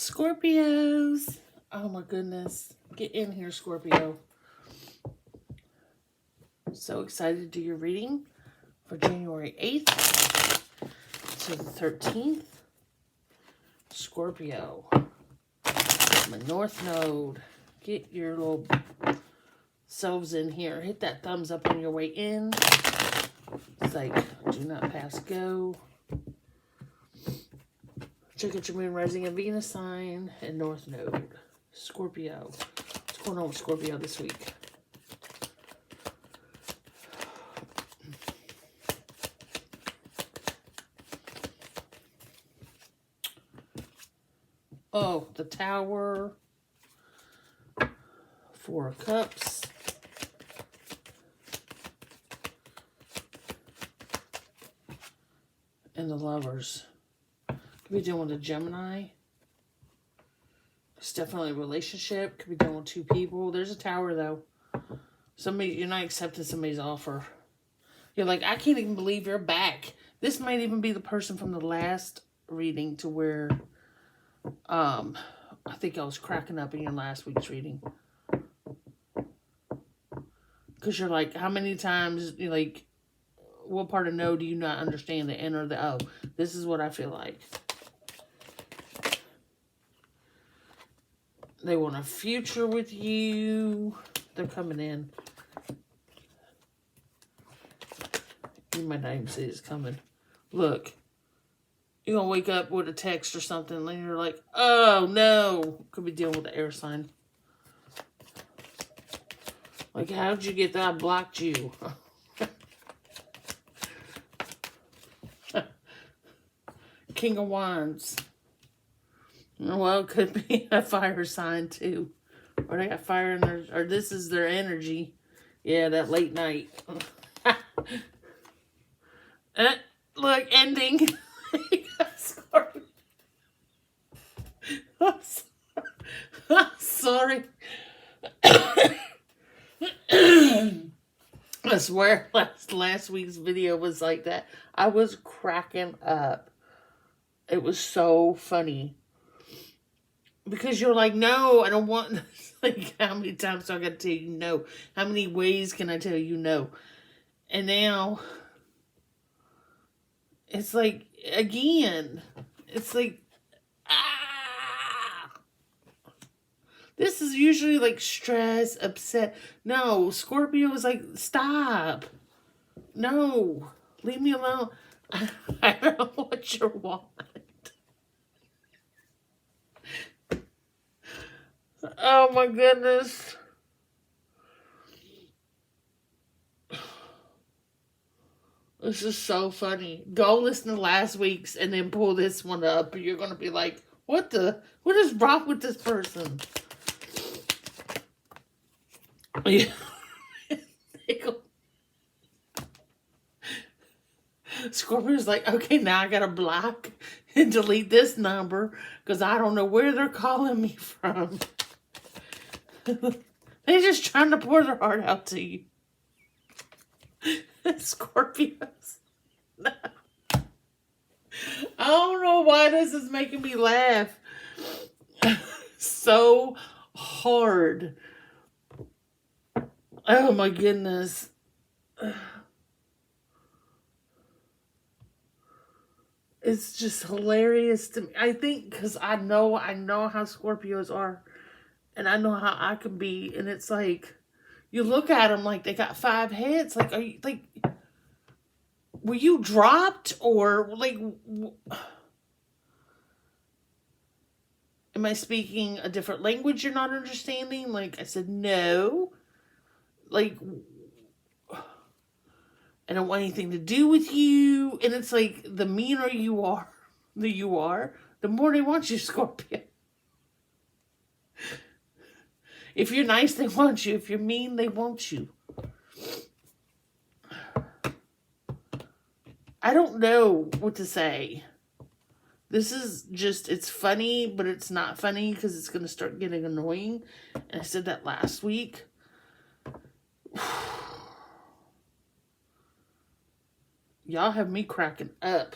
Scorpios. Oh my goodness. Get in here, Scorpio. So excited to do your reading for January 8th to the 13th. Scorpio. My North Node. Get your little selves in here. Hit that thumbs up on your way in. It's like, do not pass go. Check out your moon, rising, and Venus sign and North Node. Scorpio. What's going on with Scorpio this week? Oh, the Tower. Four of Cups. And the Lovers. Could be dealing with a Gemini. It's definitely a relationship. Could be dealing with two people. There's a Tower, though. You're not accepting somebody's offer. You're like, I can't even believe you're back. This might even be the person from the last reading to where, I think I was cracking up in your last week's reading. Because you're like, how many times, you're like, what part of no do you not understand? The N or the O? This is what I feel like. They want a future with you. They're coming in. You might not even see it's coming. Look. You're going to wake up with a text or something. And you're like, oh, no. Could be dealing with the air sign. Like, how'd you get that? I blocked you. King of Wands. Well, it could be a fire sign, too. Or they got fire in their... Or this is their energy. Yeah, that late night. Look, ending. I'm sorry. I swear last week's video was like that. I was cracking up. It was so funny. Because you're like, no, I don't want... Like, how many times do I got to tell you no? How many ways can I tell you no? And now, it's like, again, it's like, This is usually like stress, upset. No, Scorpio is like, stop. No, leave me alone. I don't know what you want. Oh my goodness. This is so funny. Go listen to last week's and then pull this one up. You're going to be like, what is wrong with this person? Yeah. Scorpio's like, okay, now I got to block and delete this number because I don't know where they're calling me from. They're just trying to pour their heart out to you. Scorpios. No. I don't know why this is making me laugh so hard. Oh my goodness. It's just hilarious to me. I think because I know how Scorpios are. And I know how I can be. And it's like, you look at them like they got 5 heads. Like, are you, like, were you dropped? Or, like, am I speaking a different language you're not understanding? Like, I said, no. Like, I don't want anything to do with you. And it's like, the meaner you are, the more they want you, Scorpio. If you're nice, they want you. If you're mean, they want you. I don't know what to say. This is just, it's funny, but it's not funny because it's going to start getting annoying. And I said that last week. Y'all have me cracking up.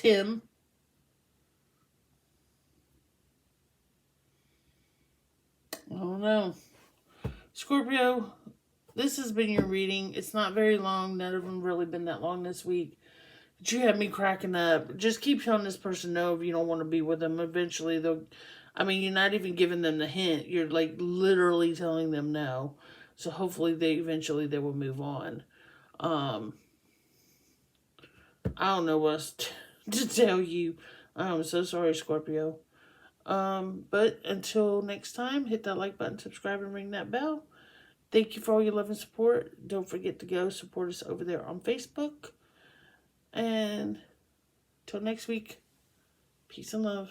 Tim. I don't know. Scorpio, this has been your reading. It's not very long. None of them really been that long this week. But you had me cracking up. Just keep telling this person no if you don't want to be with them. Eventually, they'll... I mean, you're not even giving them the hint. You're, like, literally telling them no. So hopefully, eventually they will move on. I don't know what else to tell you. I'm so sorry, Scorpio. But until next time, hit that like button, subscribe, and ring that bell. Thank you for all your love and support. Don't forget to go support us over there on Facebook. And till next week, peace and love.